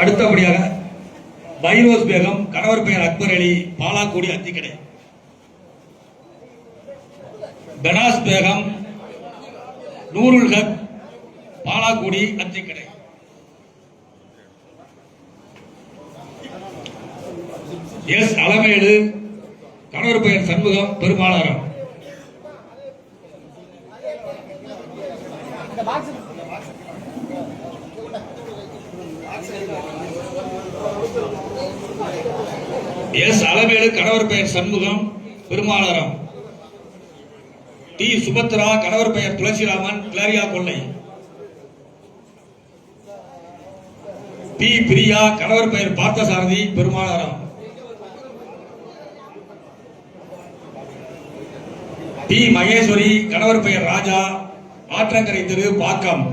அடுத்தபடியாக பைரோஸ் பேகம், கணவர் பெயர் அக்பர் அலி, பாலாக்குடி அத்திக்கடை. பெனாஸ் பேகம், நூருல் ஹக், பாலாக்குடி அத்திக்கடை. எஸ் அலமேலு, கணவர் பெயர் சண்முகம், பெருமாளாரம். எஸ் அலமேலு, கணவர் பெயர் சண்முகம், பெருமாளாரம். டி சுபத்ரா, கணவர் பெயர் துளசிராமன், கிளாரியா கொள்ளை. பி பிரியா, கணவர் பெயர் பார்த்தசாரதி, பெருமாளாரம். டி மகேஸ்வரி, கணவர் பெயர் ராஜா, ஆற்றங்கரை தெரு, பாக்கம்.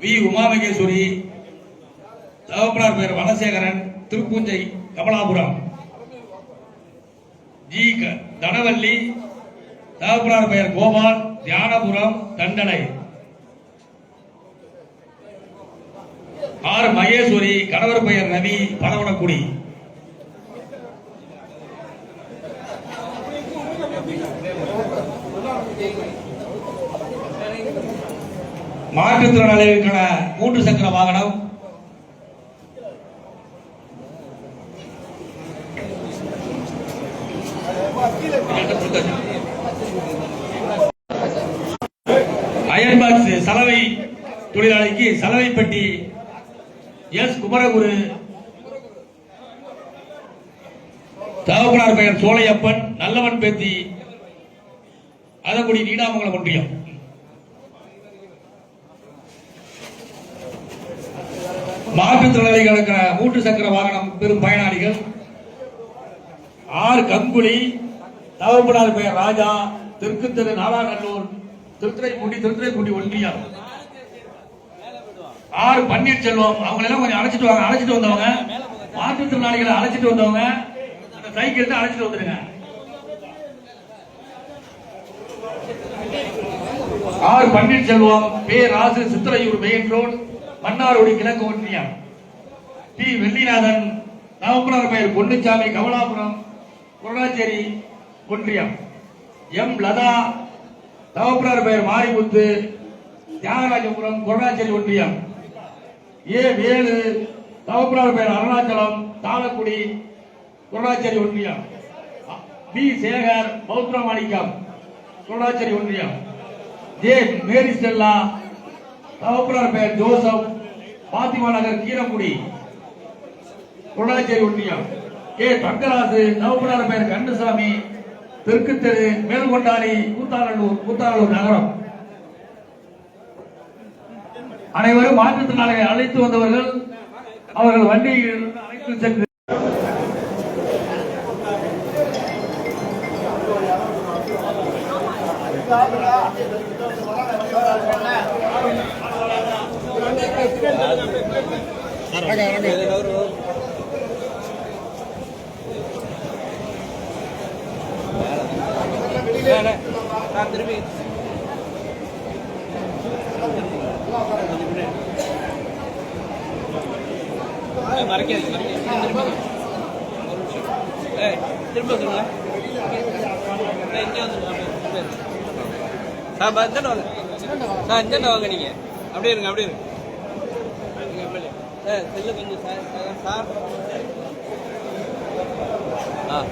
வி உமா மகேஸ்வரி, தகப்பனார் பெயர் வனசேகரன், திருப்பூஞ்சை, கமலாபுரம். ஜி தனவல்லி, தகப்பனார் பெயர் கோபால், தியானபுரம், தண்டனை. ஆர் மகேஸ்வரி, கணவர் பெயர் ரவி, பரவனக்குடி. மாற்றுத்திறனாளிகளுக்கான 3 சக்கர வாகனம் அயன் பாக்ஸ் சலவை தொழிலாளிக்கு சலவை பெட்டி எஸ் குமரகுரு, தகப்பனார் பெயர் சோலையப்பன், நல்லவன் பேத்தி, அதகுடி, நீடாமங்கலம் ஒன்றியம். மாற்றுத்திறனாளிகளுக்கான 3 சக்கர வாகனம் பெறும் பயனாளிகள் ஆர் கங்குலி, தகப்பனார் பெயர் ராஜா, தெற்கு தெரு, நாலாநல்லூர், திருத்துறைப்பூண்டி ஒன்றியம். ஆர் பன்னீர்செல்வம், அவங்க எல்லாம் கொஞ்சம் அழைச்சிட்டு வந்தவங்க, மாற்றுத்திறனாளிகளை அழைச்சிட்டு வந்தவங்க அந்த சைக்கிள் அழைச்சிட்டு வந்துருங்க. ஆர் பன்னீர்செல்வம், பே ராசு, சித்திரையூர் மெயின் ரோடு, மன்னார்குடி கிழக்கு ஒன்றியம். டி வெள்ளிநாதன், தகப்பனார் பெயர் பொன்னுச்சாமி, கமலாபுரம், கொரடாச்சேரி ஒன்றியம். எம் லதா, தகப்பனார் பெயர் மாரிமுத்து, தியாகராஜபுரம், கொரடாச்சேரி ஒன்றியம். ஏ வேலு, தகப்பனார் பெயர் அருணாச்சலம், தாளக்குடி, கொரடாச்சேரி ஒன்றியம். பி சேகர், பௌத்திரமாணிக்கம், கொரடாச்சேரி ஒன்றியம். ஜே மேரி ஸ்டெல்லா, தகப்பனார் பெயர் ஜோசப், பாத்திமா நகர், கீரக்குடி, கொரடாச்சேரி ஒன்றியம். கே தங்கராசு, தகப்பனார் பெயர் கண்டுசாமி, தெற்கு தெரு, மேல்கொண்டாடி, கூத்தாநல்லூர் நகரம். அனைவரும் மாற்றுத்திறனாளிகளை அழைத்து வந்தவர்கள் அவர்கள் வண்டியில் அழைத்து சென்று திரும்பி மறைக்காது, திரும்ப வந்துருங்க. இங்கே வந்துருங்க, இந்தாண்ட வாங்க. நீங்க அப்படியே இருங்க, அப்படியே இருங்க. செல்லு கொஞ்சம் சார். ஆ